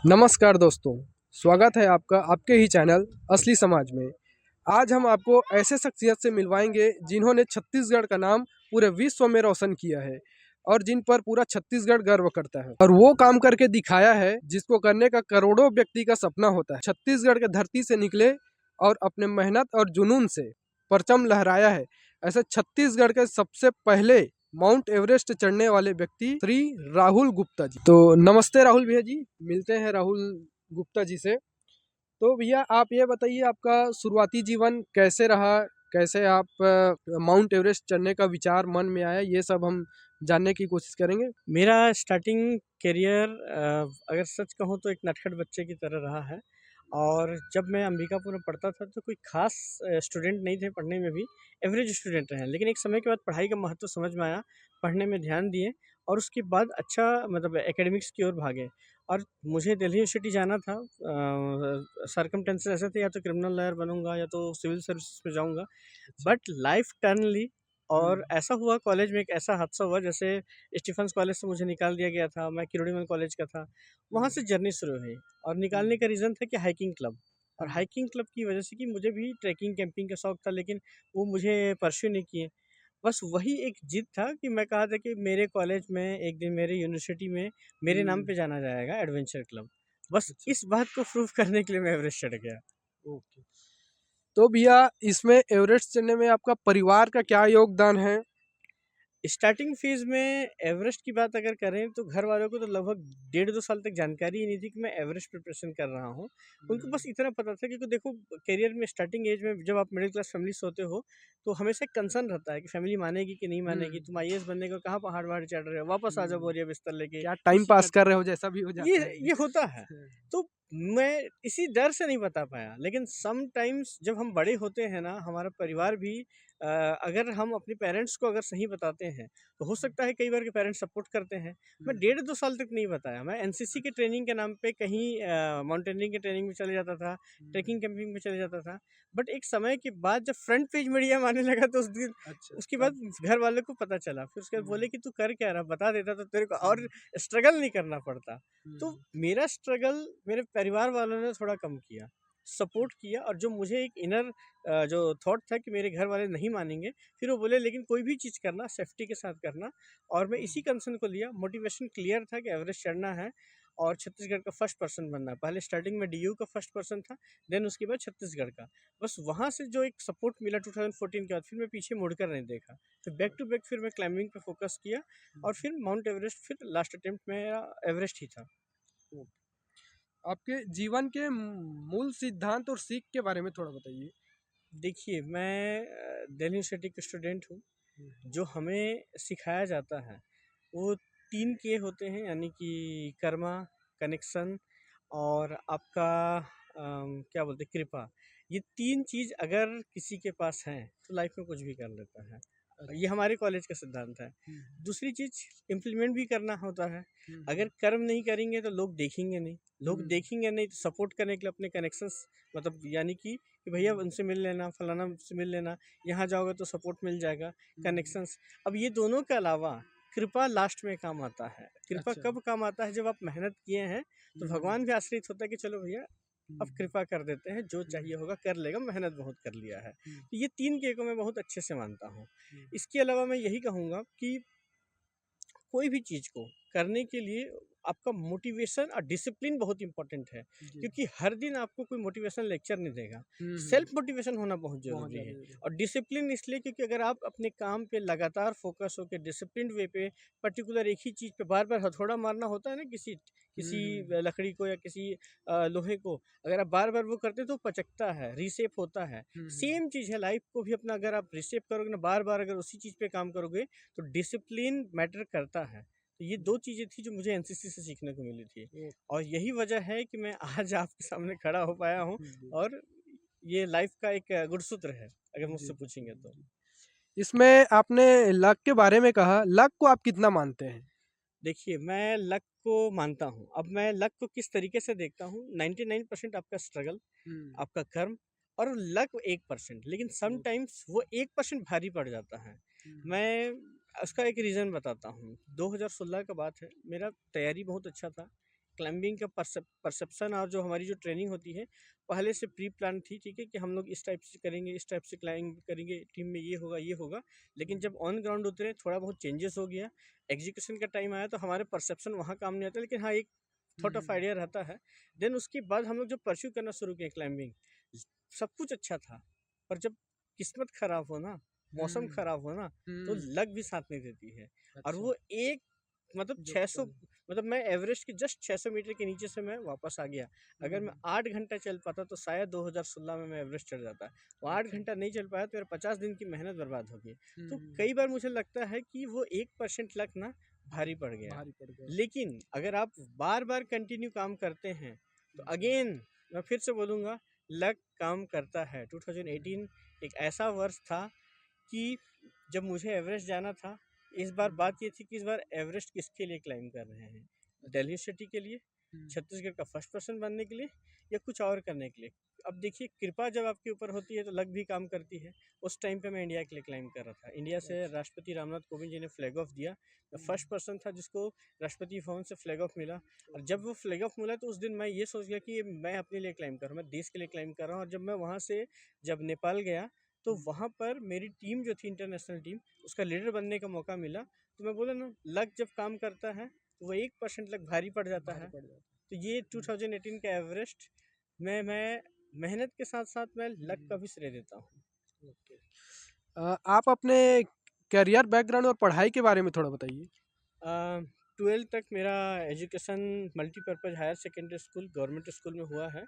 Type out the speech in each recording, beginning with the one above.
नमस्कार दोस्तों, स्वागत है आपका आपके ही चैनल असली समाज में। आज हम आपको ऐसे शख्सियत से मिलवाएंगे जिन्होंने छत्तीसगढ़ का नाम पूरे विश्व में रोशन किया है और जिन पर पूरा छत्तीसगढ़ गर्व करता है और वो काम करके दिखाया है जिसको करने का करोड़ों व्यक्ति का सपना होता है। छत्तीसगढ़ के धरती से निकले और अपने मेहनत और जुनून से परचम लहराया है। ऐसे छत्तीसगढ़ के सबसे पहले माउंट एवरेस्ट चढ़ने वाले व्यक्ति श्री राहुल गुप्ता जी। तो नमस्ते राहुल भैया जी, मिलते हैं राहुल गुप्ता जी से। तो भैया आप ये बताइए, आपका शुरुआती जीवन कैसे रहा, कैसे आप माउंट एवरेस्ट चढ़ने का विचार मन में आया, ये सब हम जानने की कोशिश करेंगे। मेरा स्टार्टिंग करियर अगर सच कहूँ तो एक नटखट बच्चे की तरह रहा है। और जब मैं अंबिकापुर में पढ़ता था तो कोई खास स्टूडेंट नहीं थे, पढ़ने में भी एवरेज स्टूडेंट रहे। लेकिन एक समय के बाद पढ़ाई का महत्व समझ में आया, पढ़ने में ध्यान दिए और उसके बाद अच्छा मतलब एकेडमिक्स की ओर भागे। और मुझे दिल्ली यूनिवर्सिटी जाना था। सर्कमटेंसेस ऐसे थे, या तो क्रिमिनल लॉयर बनूंगा या तो सिविल सर्विसेज में जाऊंगा। बट लाइफ टर्न ली और ऐसा हुआ, कॉलेज में एक ऐसा हादसा हुआ जैसे स्टीफेंस कॉलेज से मुझे निकाल दिया गया था। मैं किरोड़ीमल कॉलेज का था, वहाँ से जर्नी शुरू हुई। और निकालने का रीज़न था कि हाइकिंग क्लब, और हाइकिंग क्लब की वजह से कि मुझे भी ट्रैकिंग कैंपिंग का शौक था, लेकिन वो मुझे परस्यू नहीं किए। बस वही एक जिद था कि मैं कहा था कि मेरे कॉलेज में एक दिन, मेरे यूनिवर्सिटी में मेरे नाम पे जाना जाएगा एडवेंचर क्लब। बस अच्छा। इस बात को प्रूव करने के लिए मैं एवरेस्ट चढ़ गया। ओके। तो भैया इसमें एवरेस्ट चढ़ने में आपका परिवार का क्या योगदान है? स्टार्टिंग फेज में एवरेस्ट की बात अगर करें तो घर वालों को तो लगभग 1.5-2 साल तक जानकारी ही नहीं थी कि मैं एवरेस्ट प्रिपरेशन कर रहा हूँ। उनको बस इतना पता था कि देखो, करियर में स्टार्टिंग एज में जब आप मिडिल क्लास फैमिली से होते हो तो हमेशा एक कंसर्न रहता है कि फैमिली मानेगी कि नहीं मानेगी, तुम आईएएस बनने को कहाँ पहाड़ वहाड़ चढ़ रहे हो, वापस आ जाओ बोरिया बिस्तर लेके। क्या टाइम इसी पास बात कर रहे हो जैसा भी हो ये जाता है। ये होता है। तो मैं इसी डर से नहीं बता पाया। लेकिन सम टाइम्स जब हम बड़े होते हैं ना, हमारा परिवार भी अगर हम अपने पेरेंट्स को अगर सही बताते हैं तो हो सकता है कई बार के पेरेंट्स सपोर्ट करते हैं। मैं 1.5-2 साल तक नहीं बताया। मैं एनसीसी के ट्रेनिंग के नाम पे कहीं माउंटेनियरिंग के ट्रेनिंग में चले जाता था, ट्रैकिंग कैंपिंग में चले जाता था। बट एक समय के बाद जब फ्रंट पेज मीडिया में आने लगा तो उस दिन अच्छा। उसके बाद घर वालों को पता चला। फिर उसके बाद बोले कि तू कर क्या रहा, बता देता तो तेरे को और स्ट्रगल नहीं करना पड़ता। तो मेरा स्ट्रगल मेरे परिवार वालों ने थोड़ा कम किया, सपोर्ट किया। और जो मुझे एक इनर जो थॉट था कि मेरे घर वाले नहीं मानेंगे, फिर वो बोले लेकिन कोई भी चीज़ करना सेफ्टी के साथ करना। और मैं इसी कंसर्न को लिया। मोटिवेशन क्लियर था कि एवरेस्ट चढ़ना है और छत्तीसगढ़ का फर्स्ट पर्सन बनना है। पहले स्टार्टिंग में डीयू का फर्स्ट पर्सन था, देन उसके बाद छत्तीसगढ़ का। बस वहाँ से जो एक सपोर्ट मिला 2014 के बाद, फिर मैं पीछे मुड़कर नहीं देखा। फिर बैक टू बैक फिर मैं क्लाइंबिंग पे फोकस किया और फिर माउंट एवरेस्ट, फिर लास्ट अटेम्प्ट मेरा एवरेस्ट ही था। आपके जीवन के मूल सिद्धांत और सीख के बारे में थोड़ा बताइए। देखिए, मैं दिल्ली यूनिवर्सिटी का स्टूडेंट हूँ। जो हमें सिखाया जाता है वो 3 के होते हैं, यानी कि कर्मा, कनेक्शन और आपका क्या बोलते हैं, कृपा। ये 3 चीज़ अगर किसी के पास है तो लाइफ में कुछ भी कर लेता है। ये हमारे कॉलेज का सिद्धांत है। दूसरी चीज़, इम्प्लीमेंट भी करना होता है। अगर कर्म नहीं करेंगे तो लोग देखेंगे नहीं, लोग देखेंगे नहीं तो सपोर्ट करने के लिए अपने कनेक्शंस, मतलब यानी कि भैया उनसे मिल लेना, फलाना से मिल लेना, यहाँ जाओगे तो सपोर्ट मिल जाएगा, कनेक्शंस। अब ये दोनों के अलावा कृपा लास्ट में काम आता है। कृपा अच्छा। कब काम आता है? जब आप मेहनत किए हैं तो भगवान भी आश्रित होता है कि चलो भैया अब कृपा कर देते हैं, जो चाहिए होगा कर लेगा, मेहनत बहुत कर लिया है। तो ये 3 के को मैं बहुत अच्छे से मानता हूँ। इसके अलावा मैं यही कहूँगा कि कोई भी चीज़ को करने के लिए आपका मोटिवेशन और डिसिप्लिन बहुत इंपॉर्टेंट है। क्योंकि हर दिन आपको कोई मोटिवेशन लेक्चर नहीं देगा। सेल्फ मोटिवेशन होना बहुत बहुत ज़रूरी ज़्यादा है। जरूरी है। और डिसिप्लिन इसलिए क्योंकि अगर आप अपने काम पे लगातार फोकस होकर डिसिप्लिन वे पे पर्टिकुलर एक ही चीज़ पे बार बार हथौड़ा मारना होता है ना, किसी किसी लकड़ी को या किसी लोहे को, अगर आप बार बार वो करते हैं तो पचकता है, रीसेप होता है। सेम चीज़ है लाइफ को भी अपना, अगर आप रीसेप करोगे ना, बार बार अगर उसी चीज़ पे काम करोगे तो डिसिप्लिन मैटर करता है। तो ये 2 चीज़ें थी जो मुझे एनसीसी से सीखने को मिली थी। और यही वजह है कि मैं आज आपके सामने खड़ा हो पाया हूँ। और ये लाइफ का एक गुणसूत्र है, अगर मुझसे पूछेंगे तो। इसमें आपने लक के बारे में कहा, लक को आप कितना मानते हैं? देखिए, मैं लक को मानता हूँ। अब मैं लक को किस तरीके से देखता हूँ, 99% आपका स्ट्रगल, आपका कर्म और लक 1%। लेकिन समटाइम्स वो 1% भारी पड़ जाता है। मैं उसका एक रीज़न बताता हूँ। 2016 का बात है, मेरा तैयारी बहुत अच्छा था। क्लाइंबिंग का परसेप्शन और जो हमारी जो ट्रेनिंग होती है पहले से प्री प्लान थी, ठीक है, कि हम लोग इस टाइप से करेंगे, इस टाइप से क्लाइंब करेंगे, टीम में ये होगा ये होगा। लेकिन जब ऑन ग्राउंड उतरे थोड़ा बहुत चेंजेस हो गया, एग्जीक्यूशन का टाइम आया तो हमारे परसेप्शन वहाँ काम नहीं आता, लेकिन हाँ एक थॉट ऑफ आइडिया रहता है। देन उसके बाद हम लोग जब परस्यू करना शुरू किए क्लाइंबिंग, सब कुछ अच्छा था, पर जब किस्मत खराब हो ना, मौसम खराब हो ना, तो लक भी साथ नहीं देती है। और वो एक मतलब 600 मतलब मैं एवरेस्ट के जस्ट 600 मीटर के नीचे से मैं वापस आ गया। अगर मैं 8 घंटा चल पाता तो शायद 2016 में मैं एवरेस्ट चढ़ जाता। वो 8 घंटा नहीं चल पाया तो मेरा 50 दिन की मेहनत बर्बाद हो गई। तो कई बार मुझे लगता है कि वो 1% लक ना भारी पड़ गया। लेकिन अगर आप बार-बार कंटिन्यू काम करते हैं तो अगेन मैं फिर से बोलूँगा लक काम करता है। 2018 एक ऐसा वर्ष था कि जब मुझे एवरेस्ट जाना था, इस बार बात ये थी कि इस बार एवरेस्ट किसके लिए क्लाइंब कर रहे हैं? दिल्ली सिटी के लिए, छत्तीसगढ़ का फर्स्ट पर्सन बनने के लिए या कुछ और करने के लिए? अब देखिए कृपा जब आपके ऊपर होती है तो लक भी काम करती है। उस टाइम पे मैं इंडिया के लिए क्लाइंब कर रहा था। इंडिया से राष्ट्रपति रामनाथ कोविंद जी ने फ्लैग ऑफ दिया। मैं फर्स्ट पर्सन था जिसको राष्ट्रपति भवन से फ्लैग ऑफ मिला और जब वो फ्लैग ऑफ मिला तो उस दिन मैं ये सोच गया कि ये मैं अपने लिए क्लाइंब कर रहा हूँ, मैं देश के लिए क्लाइंब कर रहा हूँ। और जब मैं वहाँ से जब नेपाल गया तो वहाँ पर मेरी टीम जो थी इंटरनेशनल टीम, उसका लीडर बनने का मौका मिला। तो मैं बोला ना लक जब काम करता है तो वो 1% लक भारी पड़ जाता है। तो ये 2018 का एवरेस्ट में मैं मेहनत के साथ साथ मैं लक का भी श्रेय देता हूँ। आप अपने करियर बैकग्राउंड और पढ़ाई के बारे में थोड़ा बताइए। 12th तक मेरा education multipurpose higher secondary school government school में हुआ है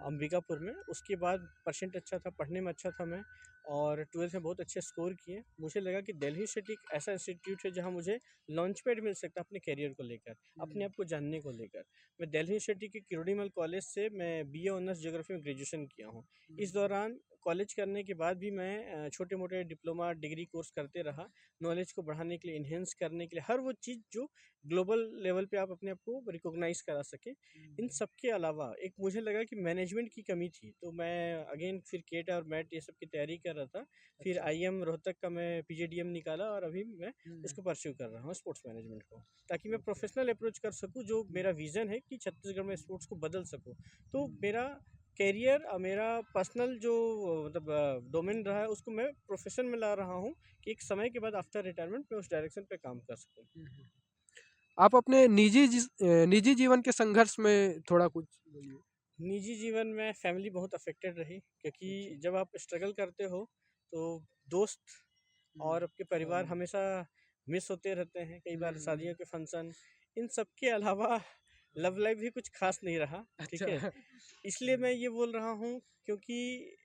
अंबिकापुर में। उसके बाद परसेंट अच्छा था, पढ़ने में अच्छा था मैं, और 12th में बहुत अच्छे स्कोर किए। मुझे लगा कि दिल्ली सिटी एक ऐसा इंस्टीट्यूट है जहाँ मुझे लॉन्च पैड मिल सकता है अपने करियर को लेकर, अपने आप को जानने को लेकर। मैं दिल्ली सिटी के किरोड़ीमल कॉलेज से मैं बीए ऑनर्स ज्योग्राफी में ग्रेजुएशन किया हूँ। इस दौरान कॉलेज करने के बाद भी मैं छोटे मोटे डिप्लोमा डिग्री कोर्स करते रहा, नॉलेज को बढ़ाने के लिए, इन्हेंस करने के लिए, हर वो चीज़ जो ग्लोबल लेवल पे आप अपने आप को रिकॉग्नाइज करा सकें। इन सब के अलावा एक मुझे लगा कि मैनेजमेंट की कमी थी, तो मैं अगेन फिर केट और मैट ये सब की तैयारी कर रहा था। फिर आईएम रोहतक का मैं पीजीडीएम निकाला और अभी मैं इसको परस्यू कर रहा हूँ स्पोर्ट्स मैनेजमेंट को, ताकि मैं प्रोफेशनल अप्रोच कर सकूँ। जो मेरा विज़न है कि छत्तीसगढ़ में स्पोर्ट्स को बदल सकूँ, तो मेरा करियर और मेरा पर्सनल जो मतलब डोमेन रहा है उसको मैं प्रोफेशन में ला रहा हूँ कि एक समय के बाद आफ्टर रिटायरमेंट मैं उस डायरेक्शन पे काम कर सकूँ। आप अपने निजी जीवन के संघर्ष में थोड़ा कुछ बोलिए। निजी जीवन में फैमिली बहुत अफेक्टेड रही, क्योंकि जब आप स्ट्रगल करते हो तो दोस्त और आपके परिवार हमेशा मिस होते रहते हैं। कई बार शादियों के फंक्शन, इन सब के अलावा लव लाइफ भी कुछ खास नहीं रहा, ठीक है। अच्छा। इसलिए मैं ये बोल रहा हूँ क्योंकि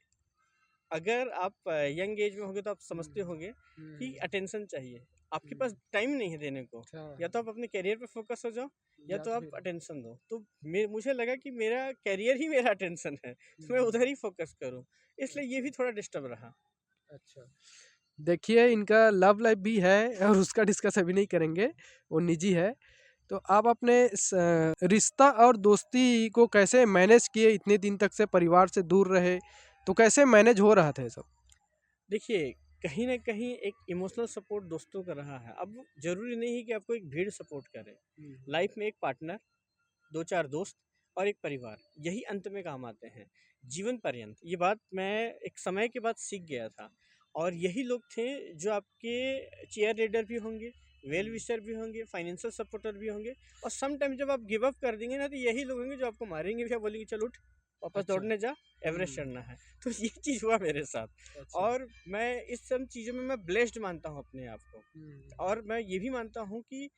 अगर आप यंग एज में होंगे तो आप समझते होंगे कि अटेंशन चाहिए, आपके पास टाइम नहीं है देने को। या तो आप अपने करियर पे फोकस हो जाओ या तो आप अटेंशन दो। तो मुझे लगा कि मेरा करियर ही मेरा अटेंशन है, तो मैं उधर ही फोकस करूं, इसलिए ये भी थोड़ा डिस्टर्ब रहा। अच्छा, देखिए इनका लव लाइफ भी है और उसका डिस्कस अभी नहीं करेंगे, वो निजी है। तो आप अपने रिश्ता और दोस्ती को कैसे मैनेज किए? इतने दिन तक से परिवार से दूर रहे, तो कैसे मैनेज हो रहा था ये सब? देखिए कहीं ना कहीं एक इमोशनल सपोर्ट दोस्तों का रहा है। अब जरूरी नहीं है कि आपको एक भीड़ सपोर्ट करे। लाइफ में एक पार्टनर, दो चार दोस्त और एक परिवार, यही अंत में काम आते हैं जीवन पर्यंत। ये बात मैं एक समय के बाद सीख गया था, और यही लोग थे जो आपके चेयर लीडर भी होंगे, वेल विशर भी होंगे, फाइनेंशियल सपोर्टर भी होंगे, और सम टाइम जब आप गिव अप कर देंगे ना तो यही लोग होंगे जो आपको मारेंगे भी, बोलेंगे चल उठ वापस अच्छा। दौड़ने जा, एवरेस्ट चढ़ना है। तो ये चीज़ हुआ मेरे साथ, अच्छा। और मैं इस सब चीज़ों में मैं ब्लेस्ड मानता हूँ अपने आप को। और मैं ये भी मानता हूँ कि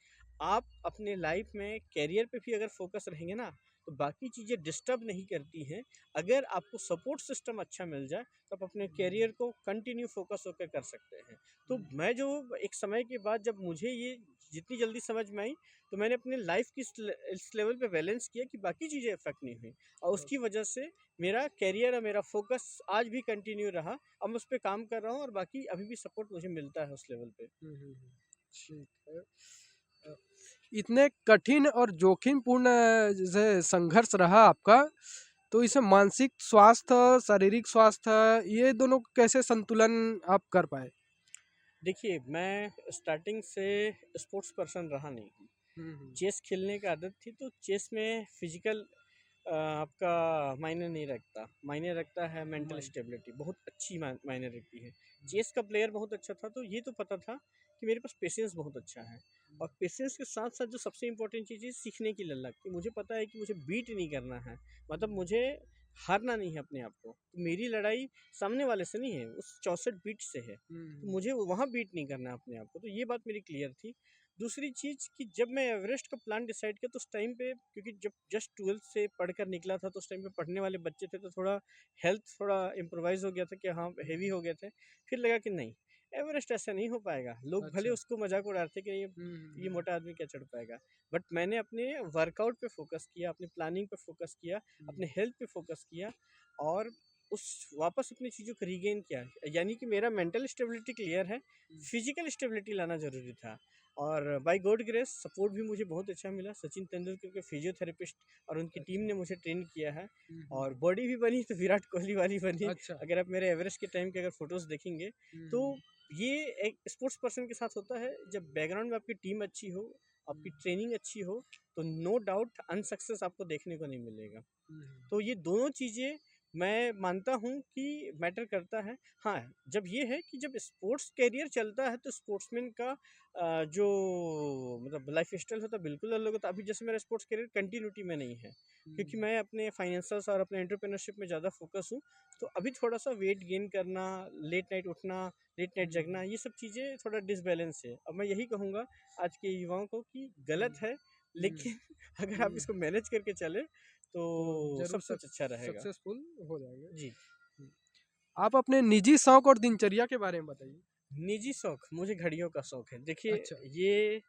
आप अपने लाइफ में कैरियर पे भी अगर फोकस रहेंगे ना तो बाकी चीज़ें डिस्टर्ब नहीं करती हैं। अगर आपको सपोर्ट सिस्टम अच्छा मिल जाए तो आप अपने कैरियर को कंटिन्यू फोकस होकर कर सकते हैं। तो मैं जो एक समय के बाद जब मुझे ये जितनी जल्दी समझ में आई, तो मैंने अपने लाइफ की इस लेवल पे बैलेंस किया कि बाकी चीज़ें इफेक्ट नहीं हुई, और उसकी वजह से मेरा कैरियर और मेरा फोकस आज भी कंटिन्यू रहा। अब मैं उस पर काम कर रहा हूँ और बाकी अभी भी सपोर्ट मुझे मिलता है उस लेवल पे। ठीक है। अ, इतने कठिन और जोखिमपूर्ण जैसे संघर्ष रहा आपका, तो इसे मानसिक स्वास्थ्य, शारीरिक स्वास्थ्य, ये दोनों को कैसे संतुलन आप कर पाए? देखिए मैं स्टार्टिंग से स्पोर्ट्स पर्सन रहा नहीं हूँ, चेस खेलने की आदत थी, तो चेस में फिजिकल आपका मायने नहीं रखता, मायने रखता है मेंटल माइंड। स्टेबिलिटी, बहुत अच्छी मायने रखती है। चेस का प्लेयर बहुत अच्छा था, तो ये तो पता था कि मेरे पास पेशेंस बहुत अच्छा है। और पेशेंस के साथ साथ जो सबसे इम्पोर्टेंट चीज़ है, सीखने की ललक, कि मुझे पता है कि मुझे बीट नहीं करना है, मतलब मुझे हारना नहीं है अपने आप को। तो मेरी लड़ाई सामने वाले से नहीं है, उस 64 बीट से है, तो मुझे वहाँ बीट नहीं करना है अपने आप को। तो ये बात मेरी क्लियर थी। दूसरी चीज़ कि जब मैं एवरेस्ट का प्लान डिसाइड किया, तो उस टाइम पे, क्योंकि जब जस्ट 12th से पढ़कर निकला था, तो उस टाइम पे पढ़ने वाले बच्चे थे, तो थोड़ा हेल्थ थोड़ा इम्प्रोवाइज़ हो गया था कि हाँ, हेवी हो गए थे। फिर लगा कि नहीं, एवरेस्ट ऐसा नहीं हो पाएगा। लोग भले अच्छा। उसको मज़ाक उड़ाते कि ये मोटा आदमी क्या चढ़ पाएगा। बट मैंने अपने वर्कआउट पे फ़ोकस किया, अपनी प्लानिंग पे फ़ोकस किया, अपने हेल्थ पे फ़ोकस किया, और उस वापस अपनी चीज़ों को रीगेन किया। यानी कि मेरा मेंटल स्टेबिलिटी क्लियर है, फिजिकल स्टेबिलिटी लाना ज़रूरी था। और बाय गॉड ग्रेस सपोर्ट भी मुझे बहुत अच्छा मिला। सचिन तेंदुलकर के फिजियोथेरेपिस्ट और उनकी टीम अच्छा। ने मुझे ट्रेन किया है, और बॉडी भी बनी तो विराट कोहली वाली बनी। अच्छा। अगर आप मेरे एवरेस्ट के टाइम के अगर फोटोज़ देखेंगे, तो ये एक स्पोर्ट्स पर्सन के साथ होता है, जब बैकग्राउंड में आपकी टीम अच्छी हो, आपकी ट्रेनिंग अच्छी हो, तो नो डाउट अनसक्सेस आपको देखने को नहीं मिलेगा। तो ये दोनों चीज़ें मैं मानता हूँ कि मैटर करता है। हाँ, जब ये है कि जब स्पोर्ट्स करियर चलता है, तो स्पोर्ट्समैन का जो मतलब लाइफ स्टाइल होता है, बिल्कुल अलग होता है। अभी जैसे मेरा स्पोर्ट्स करियर कंटिन्यूटी में नहीं है, क्योंकि मैं अपने फाइनेंशियल्स और अपने एंटरप्रेन्योरशिप में ज़्यादा फोकस हूँ। तो अभी थोड़ा सा वेट गेन करना, लेट नाइट उठना, लेट नाइट जगना, ये सब चीज़ें थोड़ा डिसबैलेंस है। अब मैं यही कहूँगा आज के युवाओं को कि गलत है, लेकिन अगर आप इसको मैनेज करके चले, तो तो जरूर सब कुछ अच्छा रहेगा। सक्सेसफुल हो जाएंगे। जी। हम्म। आप अपने निजी शौक और दिनचर्या के बारे में बताइए। निजी शौक, मुझे घड़ियों का शौक है। देखिए, अच्छा। ये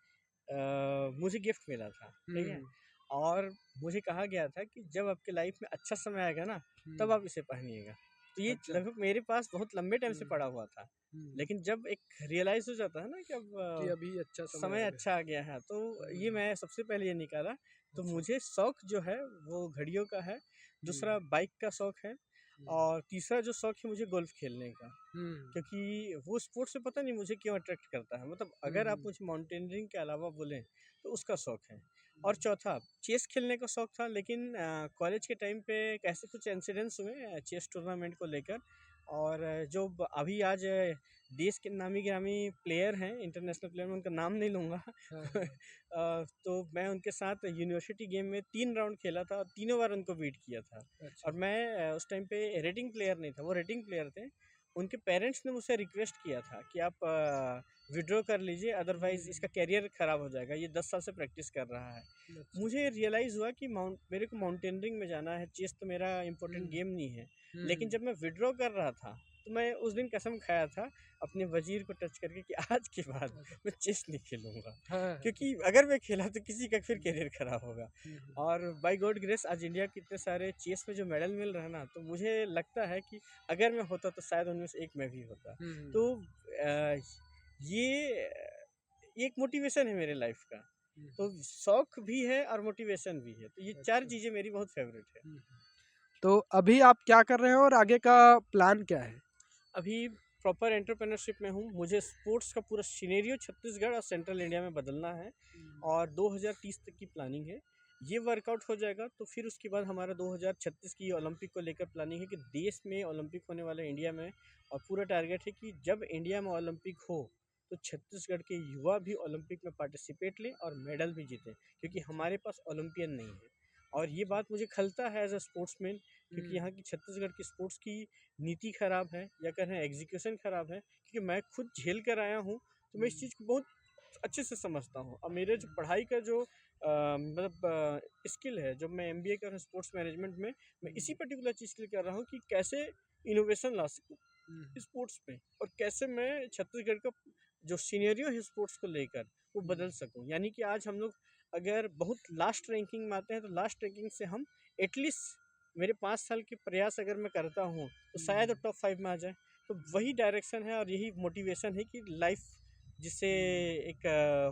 मुझे गिफ्ट मिला था, ठीक है? हम्म। और मुझे कहा गया था कि जब आपके लाइफ में अच्छा समय आएगा ना, तब हम्म। आप इसे पहनिएगा। तो ये अच्छा। लगभग मेरे पास बहुत लंबे टाइम से हम्म। पड़ा हुआ था। हम्म। लेकिन जब एक रियलाइज़ हो जाता है ना कि अब कि अभी अच्छा समय समय आ गया। अच्छा आ गया है, तो ये हम्म। मैं सबसे पहले ये निकाला। तो अच्छा। मुझे शौक जो है वो घड़ियों का है, दूसरा हम्म। बाइक का शौक है, हम्म। और तीसरा जो शौक है मुझे गोल्फ खेलने का। हम्म। क्योंकि वो स्पोर्ट्स से पता नहीं मुझे क्यों अट्रैक्ट करता है, मतलब अगर आप हम्म। मुझे माउंटेनियरिंग के अलावा बोलें, तो उसका शौक है। और चौथा चेस खेलने का शौक था, लेकिन कॉलेज के टाइम पे कैसे कुछ इंसिडेंट्स हुए चेस टूर्नामेंट को लेकर। और जो अभी आज देश के नामी गिरामी प्लेयर हैं, इंटरनेशनल प्लेयर, मैं उनका नाम नहीं लूँगा। हाँ, हाँ। तो मैं उनके साथ यूनिवर्सिटी गेम में 3 राउंड खेला था, और तीनों बार उनको बीट किया था। अच्छा। और मैं उस टाइम पे रेटिंग प्लेयर नहीं था, वो रेटिंग प्लेयर थे। उनके पेरेंट्स ने मुझसे रिक्वेस्ट किया था कि आप विड्रॉ कर लीजिए, अदरवाइज़ इसका करियर ख़राब हो जाएगा, ये 10 साल से प्रैक्टिस कर रहा है। अच्छा। मुझे रियलाइज़ हुआ कि मेरे को माउंटेनियरिंग में जाना है, चेस तो मेरा इम्पोर्टेंट हम्म। गेम नहीं है। लेकिन हम्म। जब मैं विड्रॉ कर रहा था, तो मैं उस दिन कसम खाया था अपने वज़ीर को टच करके कि आज के बाद अच्छा। मैं चेस नहीं खेलूँगा। हाँ, हाँ, हाँ। क्योंकि अगर मैं खेला तो किसी का फिर करियर ख़राब होगा। हम्म। और बाय गॉड ग्रेस आज इंडिया के इतने सारे चेस में जो मेडल मिल रहे हैं ना, तो मुझे लगता है कि अगर मैं होता तो शायद उनमें से एक मैं भी होता। तो हम्म। ये एक मोटिवेशन है मेरे लाइफ का। तो हम्म। शौक भी है और मोटिवेशन भी है, तो ये 4 अच्छा। चीज़ें मेरी बहुत फेवरेट है। हम्म। तो अभी आप क्या कर रहे हैं और आगे का प्लान क्या है? अभी प्रॉपर एंटरप्रेन्योरशिप में हूँ। मुझे स्पोर्ट्स का पूरा सिनेरियो छत्तीसगढ़ और सेंट्रल इंडिया में बदलना है, और 2030 तक की प्लानिंग है। ये वर्कआउट हो जाएगा तो फिर उसके बाद हमारा 2036 की ओलंपिक को लेकर प्लानिंग है कि देश में ओलंपिक होने वाला है, इंडिया में। और पूरा टारगेट है कि जब इंडिया में ओलंपिक हो, तो छत्तीसगढ़ के युवा भी ओलंपिक में पार्टिसिपेट लें और मेडल भी जीतें, क्योंकि अच्छा। हमारे पास ओलंपियन नहीं है। और ये अच्छा। बात मुझे खलता है एज अ स्पोर्ट्समैन, क्योंकि हम्म। यहाँ की छत्तीसगढ़ की स्पोर्ट्स की नीति खराब है, या कहें एग्जीक्यूशन खराब है। क्योंकि मैं खुद झेल कर आया हूँ, तो मैं इस चीज़ को बहुत अच्छे से समझता हूँ। अब मेरे जो पढ़ाई का जो मतलब स्किल है, जब मैं एमबीए कर रहा हूँ स्पोर्ट्स मैनेजमेंट में, मैं इसी पर्टिकुलर चीज़ के लिए कर रहा हूँ कि कैसे इनोवेशन ला सकूँ स्पोर्ट्स में, और कैसे मैं छत्तीसगढ़ का जो सीनेरियो है स्पोर्ट्स को लेकर वो बदल सकूँ। यानी कि आज हम लोग अगर बहुत लास्ट रैंकिंग में आते हैं, तो लास्ट रैंकिंग से हम एटलीस्ट, मेरे 5 साल के प्रयास अगर मैं करता हूँ, तो शायद टॉप 5 में आ जाए। तो वही डायरेक्शन है और यही मोटिवेशन है कि लाइफ जिसे एक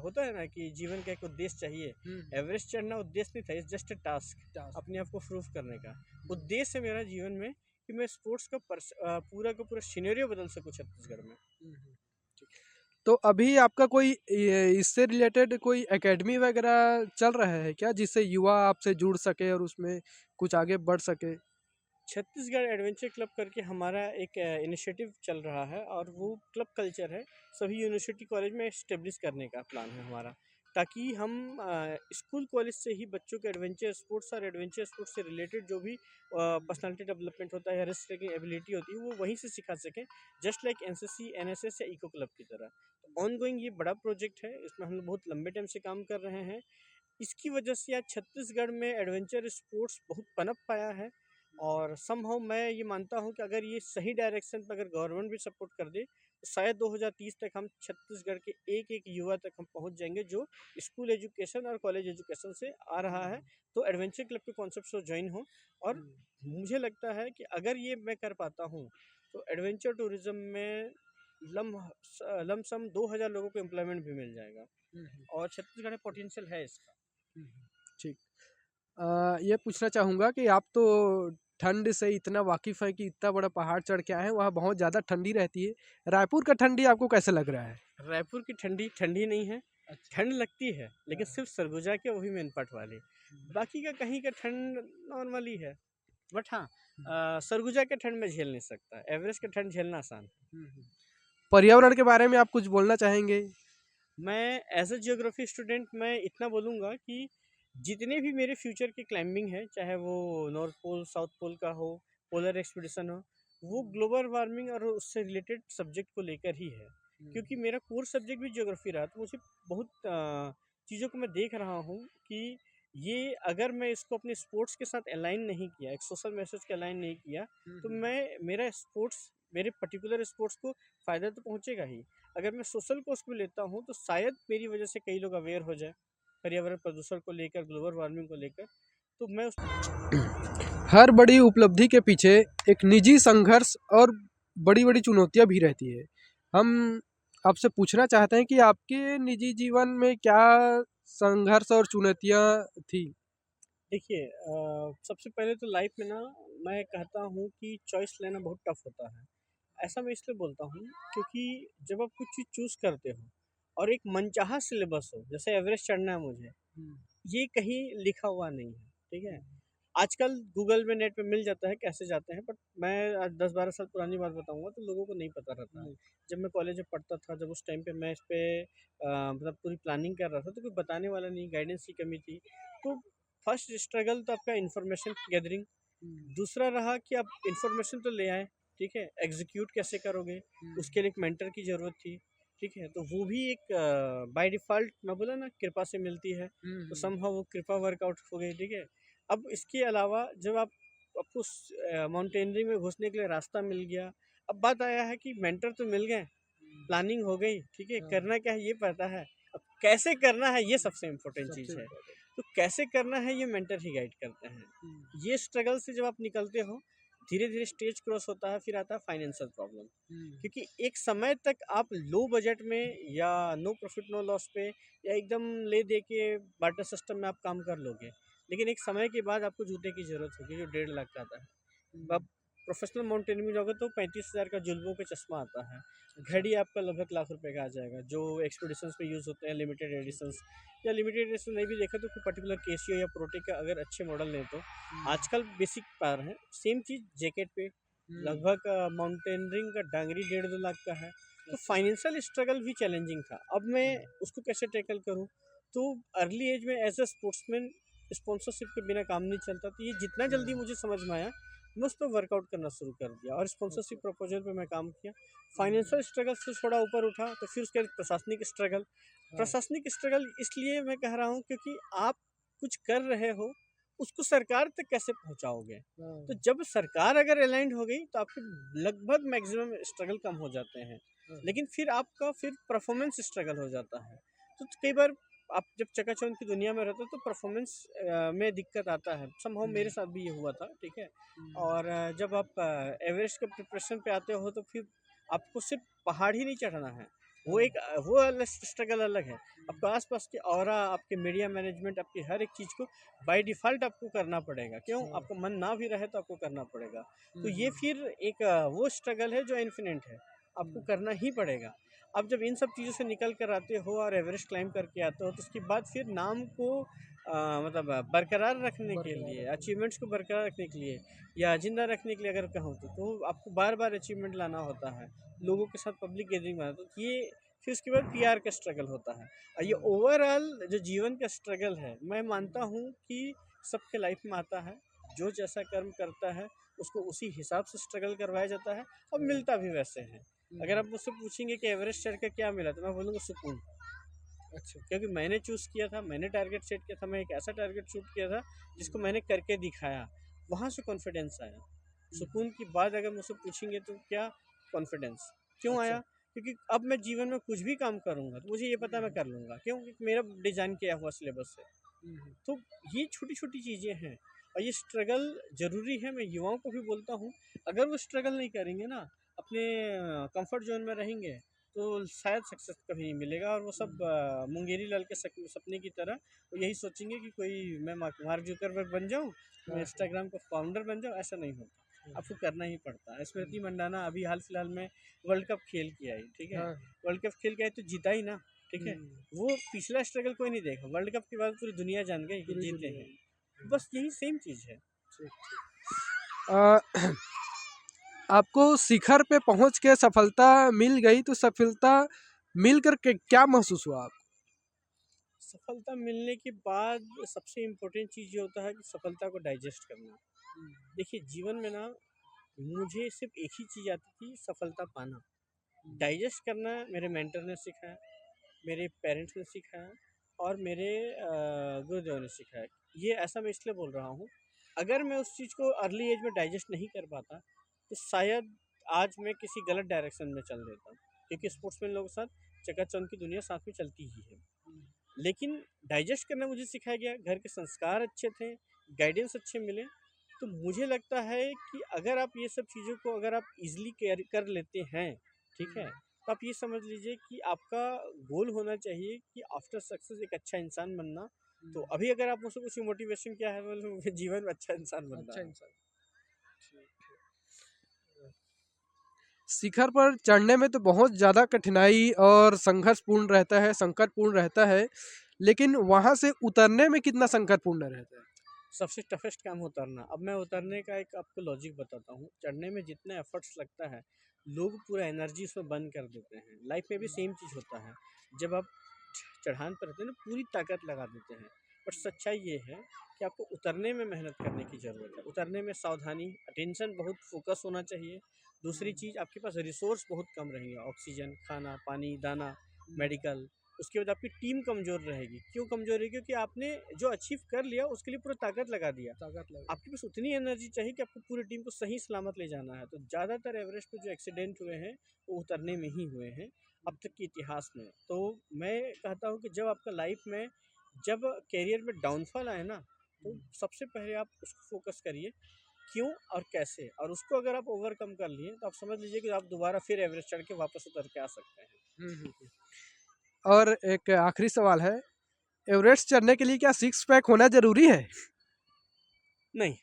होता है ना कि जीवन का एक उद्देश्य चाहिए। एवरेस्ट चढ़ना उद्देश्य नहीं था, it's just a task, task. अपने आप को प्रूव करने का उद्देश्य है मेरा जीवन में, कि मैं स्पोर्ट्स का पूरा का पूरा सिनेरियो बदल सकूँ छत्तीसगढ़ में। तो अभी आपका कोई इससे रिलेटेड कोई एकेडमी वगैरह चल रहा है क्या, जिससे युवा आपसे जुड़ सके और उसमें कुछ आगे बढ़ सके? छत्तीसगढ़ एडवेंचर क्लब करके हमारा एक इनिशिएटिव चल रहा है, और वो क्लब कल्चर है सभी यूनिवर्सिटी कॉलेज में इस्टेब्लिश करने का प्लान है हमारा, ताकि हम स्कूल कॉलेज से ही बच्चों के एडवेंचर स्पोर्ट्स और एडवेंचर स्पोर्ट्स से रिलेटेड जो भी पर्सनालिटी डेवलपमेंट होता है या रिस्क टेकिंग एबिलिटी होती है वो वहीं से सिखा सकें, जस्ट लाइक एनसीसी एनएसएस या इको क्लब की तरह। तो ऑन गोइंग ये बड़ा प्रोजेक्ट है, इसमें हम लोग बहुत लंबे टाइम से काम कर रहे हैं। इसकी वजह से आज छत्तीसगढ़ में एडवेंचर स्पोर्ट्स बहुत पनप पाया है, और समहाउ मैं ये मानता हूँ कि अगर ये सही डायरेक्शन पर अगर गवर्नमेंट भी सपोर्ट कर दे तो शायद 2030 तक हम छत्तीसगढ़ के एक एक युवा तक हम पहुँच जाएंगे जो स्कूल एजुकेशन और कॉलेज एजुकेशन से आ रहा है, तो एडवेंचर क्लब के कॉन्सेप्ट से ज्वाइन हो। और मुझे लगता है कि अगर ये मैं कर पाता हूँ तो एडवेंचर टूरिज्म में लम लमसम 2000 लोगों को एम्प्लॉयमेंट भी मिल जाएगा, और छत्तीसगढ़ में पोटेंशियल है इसका। ठीक। ये पूछना चाहूँगा कि आप तो ठंड से इतना वाकिफ़ है कि इतना बड़ा पहाड़ चढ़ के आए हैं, वहाँ बहुत ज़्यादा ठंडी रहती है। रायपुर का ठंडी आपको कैसे लग रहा है? रायपुर की ठंडी ठंडी नहीं है, ठंड लगती है लेकिन हाँ। सिर्फ सरगुजा के वही मेनपट वाली, बाकी का कहीं का ठंड नॉर्मली है। बट हाँ, सरगुजा के ठंड में झेल नहीं सकता, एवरेस्ट का ठंड झेलना आसान है। पर्यावरण के बारे में आप कुछ बोलना चाहेंगे? मैं एज अ जियोग्राफी स्टूडेंट मैं इतना बोलूँगा कि जितने भी मेरे फ्यूचर के क्लाइंबिंग है, चाहे वो नॉर्थ पोल साउथ पोल का हो, पोलर एक्सपीडिशन हो, वो ग्लोबल वार्मिंग और उससे रिलेटेड सब्जेक्ट को लेकर ही है। क्योंकि मेरा कोर सब्जेक्ट भी ज्योग्राफी रहा, तो मुझे बहुत चीज़ों को मैं देख रहा हूँ कि ये अगर मैं इसको अपने स्पोर्ट्स के साथ अलाइन नहीं किया, एक सोशल मैसेज के अलाइन नहीं किया, तो मैं मेरा स्पोर्ट्स मेरे पर्टिकुलर स्पोर्ट्स को फ़ायदा तो पहुँचेगा ही। अगर मैं सोशल कोर्स भी लेता हूँ तो शायद मेरी वजह से कई लोग अवेयर हो जाए पर्यावरण प्रदूषण को लेकर, ग्लोबल वार्मिंग को लेकर, तो मैं उस हर बड़ी उपलब्धि के पीछे एक निजी संघर्ष और बड़ी-बड़ी चुनौतियाँ भी रहती है। हम आपसे पूछना चाहते हैं कि आपके निजी जीवन में क्या संघर्ष और चुनौतियाँ थी? देखिए, सबसे पहले तो लाइफ में ना मैं कहता हूँ कि चॉइस लेना बहुत टफ होता है। ऐसा मैं इसलिए बोलता हूँ क्योंकि जब आप कुछ चीज़ चूज़ करते हो और एक मनचाहा सिलेबस हो, जैसे एवरेस्ट चढ़ना है मुझे, ये कहीं लिखा हुआ नहीं है, ठीक है? आजकल गूगल में नेट पे मिल जाता है कैसे जाते हैं, बट मैं आज 10-12 साल पुरानी बात बताऊँगा तो लोगों को नहीं पता रहता है। जब मैं कॉलेज में पढ़ता था, जब उस टाइम पे मैं इस पे मतलब पूरी प्लानिंग कर रहा था तो कोई बताने वाला नहीं, गाइडेंस की कमी थी। तो फर्स्ट स्ट्रगल तो आपका इन्फॉर्मेशन गैदरिंग, दूसरा रहा कि आप इन्फॉर्मेशन तो ले आए, ठीक है, एग्जीक्यूट कैसे करोगे, उसके लिए एक मेंटर की ज़रूरत थी, ठीक है, तो वो भी एक बाय डिफ़ॉल्ट मैं बोला ना कृपा से मिलती है, तो समहाउ वो कृपा वर्कआउट हो गई, ठीक है। अब इसके अलावा जब आपको माउंटेनियरिंग में घुसने के लिए रास्ता मिल गया, अब बात आया है कि मेंटर तो मिल गए, प्लानिंग हो गई, ठीक है, करना क्या है ये पता है, अब कैसे करना है ये सबसे इम्पोर्टेंट चीज़ है। तो कैसे करना है ये मेंटर ही गाइड करते हैं। ये स्ट्रगल से जब आप निकलते हो, धीरे धीरे स्टेज क्रॉस होता है, फिर आता है फाइनेंशियल प्रॉब्लम, क्योंकि एक समय तक आप लो बजट में या नो प्रॉफिट नो लॉस पे या एकदम ले दे के बाटर सिस्टम में आप काम कर लोगे, लेकिन एक समय के बाद आपको जूते की ज़रूरत होगी जो 1.5 लाख का आता है। अब प्रोफेशनल माउंटेनिंग में जाओगे तो 35,000 का जुल्मों का चश्मा आता है, घड़ी आपका लगभग लाख रुपए का आ जाएगा, जो एक्सपीडिशंस में यूज़ होते हैं, लिमिटेड एडिशंस, या लिमिटेड एडिशन नहीं भी देखा तो कोई पर्टिकुलर केसियो या प्रोटेक का अगर अच्छे मॉडल लें तो आजकल बेसिक पार है। सेम चीज़ जैकेट पे लगभग माउंटेनियरिंग का डांगरी 1.5-2 लाख का है। तो फाइनेंशियल स्ट्रगल भी चैलेंजिंग था। अब मैं उसको कैसे टैकल करूँ? तो अर्ली एज में एज अ स्पोर्ट्समैन स्पॉन्सरशिप के बिना काम नहीं चलता, तो ये जितना जल्दी मुझे समझ में आया मैं उस पर वर्कआउट करना शुरू कर दिया और स्पॉन्सरशिप प्रपोजल पे मैं काम किया। फाइनेंशियल स्ट्रगल से थोड़ा ऊपर उठा तो फिर उसके बाद प्रशासनिक स्ट्रगल। प्रशासनिक स्ट्रगल इसलिए मैं कह रहा हूँ क्योंकि आप कुछ कर रहे हो, उसको सरकार तक कैसे पहुँचाओगे? तो जब सरकार अगर अलाइन्ड हो गई तो आपके लगभग मैक्सिमम स्ट्रगल कम हो जाते हैं। लेकिन फिर आपका फिर परफॉर्मेंस स्ट्रगल हो जाता है। तो कई बार आप जब चकाचौंध की दुनिया में रहते हो तो परफॉर्मेंस में दिक्कत आता है। समहाउ मेरे साथ भी ये हुआ था, ठीक है? और जब आप एवरेस्ट के प्रिपरेशन पे आते हो तो फिर आपको सिर्फ पहाड़ ही नहीं चढ़ना है, वो एक वो अलग स्ट्रगल अलग है। आपको आसपास की ऑरा, आपके मीडिया मैनेजमेंट, आपकी हर एक चीज़ को बाय डिफ़ॉल्ट आपको करना पड़ेगा। क्यों? आपका मन ना भी रहे तो आपको करना पड़ेगा। तो ये फिर एक वो स्ट्रगल है जो इन्फिनिट है, आपको करना ही पड़ेगा। अब जब इन सब चीज़ों से निकल कर आते हो और एवरेस्ट क्लाइंब करके आते हो, तो उसके बाद फिर नाम को मतलब बरकरार रखने के लिए, अचीवमेंट्स को बरकरार रखने के लिए या ज़िंदा रखने के लिए अगर कहूँ तो आपको बार-बार अचीवमेंट लाना होता है, लोगों के साथ पब्लिक गैदरिंग में आता है। तो ये फिर उसके बाद पीआर का स्ट्रगल होता है और ये ओवरऑल जो जीवन का स्ट्रगल है, मैं मानता हूँ कि सबके लाइफ में आता है। जो जैसा कर्म करता है, उसको उसी हिसाब से स्ट्रगल करवाया जाता है और मिलता भी वैसे है। अगर आप मुझसे पूछेंगे कि एवरेस्ट चढ़ कर क्या मिला, तो मैं बोलूँगा सुकून। अच्छा। क्योंकि मैंने चूज़ किया था, मैंने टारगेट सेट किया था, मैं एक ऐसा टारगेट शूट किया था जिसको मैंने करके दिखाया, वहाँ से कॉन्फिडेंस आया। सुकून की बात अगर मुझसे पूछेंगे तो क्या कॉन्फिडेंस, क्यों अच्छा। आया? क्योंकि अब मैं जीवन में कुछ भी काम करूँगा तो मुझे ये पता है मैं कर लूँगा, क्यों? क्योंकि मेरा डिज़ाइन किया हुआ सिलेबस है। तो ये छोटी-छोटी चीज़ें हैं और ये स्ट्रगल ज़रूरी है। मैं युवाओं को भी बोलता हूँ, अगर वो स्ट्रगल नहीं करेंगे ना, अपने कंफर्ट ज़ोन में रहेंगे, तो शायद सक्सेस कभी नहीं मिलेगा और वो सब मुंगेरी लाल के सपने की तरह वो यही सोचेंगे कि कोई मैं मार्क जुकरबर्ग बन जाऊँ, मैं इंस्टाग्राम का फाउंडर बन जाऊँ, ऐसा नहीं होता। आपको करना ही पड़ता है। स्मृति मंडाना अभी हाल-फिलहाल में वर्ल्ड कप खेल के आई, ठीक है? हाँ। वर्ल्ड कप खेल के आई तो जीता ही ना, ठीक है? वो पिछला स्ट्रगल कोई नहीं देखा, वर्ल्ड कप के बाद पूरी दुनिया जान गई कि पूरी जीते दुनिया हैं। में। बस यही सेम चीज़ है। ठीक, ठीक। आपको शिखर पे पहुँच के सफलता मिल गई तो सफलता मिल कर के क्या महसूस हुआ आपको? सफलता मिलने के बाद सबसे इम्पोर्टेंट चीज़ ये होता है कि सफलता को डाइजेस्ट करना। देखिए जीवन में ना मुझे सिर्फ़ एक ही चीज़ आती थी, सफलता पाना। डाइजेस्ट करना मेरे मेंटर ने सिखाया, मेरे पेरेंट्स ने सिखाया और मेरे गुरुदेव ने सिखाया। ये ऐसा मैं इसलिए बोल रहा हूँ, अगर मैं उस चीज़ को अर्ली एज में डाइजेस्ट नहीं कर पाता, तो शायद आज मैं किसी गलत डायरेक्शन में चल देता। क्योंकि स्पोर्ट्समैन लोगों के साथ चकाचौंध की दुनिया साथ में चलती ही है। लेकिन डाइजेस्ट करना मुझे सिखाया गया, घर के संस्कार अच्छे थे, गाइडेंस अच्छे मिले, तो मुझे लगता है कि अगर आप ये सब चीज़ों को अगर आप ईज़िली कैरी कर लेते हैं, ठीक है? तो आप ये समझ लीजिए कि आपका गोल होना चाहिए कि आफ्टर सक्सेस एक अच्छा इंसान बनना। तो अभी अगर आप मुझसे पूछें मोटिवेशन क्या है? बोले जीवन में अच्छा इंसान बनना अच्छा है। इंसान। शिखर पर चढ़ने में तो बहुत ज़्यादा कठिनाई और संघर्षपूर्ण रहता है, संकटपूर्ण रहता है, लेकिन वहाँ से उतरने में कितना संकटपूर्ण रहता है? सबसे टफेस्ट काम उतरना। अब मैं उतरने का एक आपको लॉजिक बताता हूँ। चढ़ने में जितना एफर्ट्स लगता है, लोग पूरा एनर्जी उसमें बर्न कर देते हैं। लाइफ में भी सेम चीज़ होता है। जब आप चढ़ान पर रहते हैं ना, पूरी ताकत लगा देते हैं। बट सच्चाई ये है कि आपको उतरने में मेहनत करने की ज़रूरत है। उतरने में सावधानी, अटेंशन, बहुत फोकस होना चाहिए। दूसरी चीज़, आपके पास रिसोर्स बहुत कम रहेंगे। ऑक्सीजन, खाना, पानी, दाना, मेडिकल। उसके बाद आपकी टीम कमज़ोर रहेगी। क्यों कमज़ोर रहेगी? क्योंकि आपने जो अचीव कर लिया उसके लिए पूरा ताकत लगा दिया। ताकत लगा। आपके पास उतनी एनर्जी चाहिए कि आपको पूरी टीम को सही सलामत ले जाना है। तो ज़्यादातर एवरेस्ट पे जो एक्सीडेंट हुए हैं, वो उतरने में ही हुए हैं अब तक के इतिहास में। तो मैं कहता हूँ कि जब आपका लाइफ में जब करियर में डाउनफॉल आए ना, तो सबसे पहले आप उसको फोकस करिए, क्यों और कैसे, और उसको अगर आप ओवरकम कर लिए तो आप समझ लीजिए कि आप दोबारा फिर एवरेस्ट चढ़ के वापस उतर के आ सकते हैं। और एक आखिरी सवाल है, एवरेस्ट चढ़ने के लिए क्या सिक्स पैक होना ज़रूरी है? नहीं,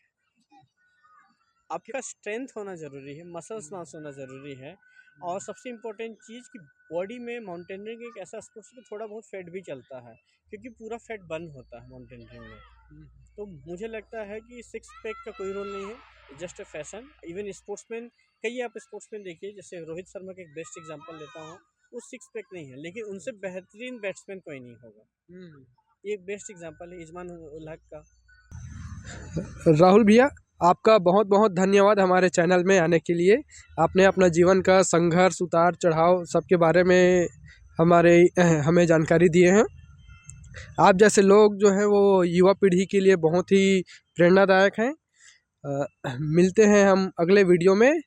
आपका स्ट्रेंथ होना ज़रूरी है, मसल्स मास होना ज़रूरी है और सबसे इम्पोर्टेंट चीज़ कि बॉडी में माउंटेनियरिंग एक ऐसा स्पोर्ट्स है कि थोड़ा बहुत फैट भी चलता है, क्योंकि पूरा फैट बर्न होता है माउंटेनियरिंग में। तो मुझे लगता है कि सिक्स पैक का कोई रोल नहीं है, just a fashion. Even sportsman, कई आप स्पोर्ट्समैन देखिए, जैसे रोहित शर्मा का एक बेस्ट एग्जांपल लेता हूँ, वो सिक्स पैक नहीं है, लेकिन उनसे बेहतरीन बैट्समैन कोई नहीं होगा। ये बेस्ट एग्जांपल है इजमान उल हक का। राहुल भैया, आपका बहुत बहुत धन्यवाद हमारे चैनल में आने के लिए। आपने अपना जीवन का संघर्ष, उतार चढ़ाव सबके बारे में हमें जानकारी दिए हैं। आप जैसे लोग जो हैं वो युवा पीढ़ी के लिए बहुत ही प्रेरणादायक हैं। मिलते हैं हम अगले वीडियो में।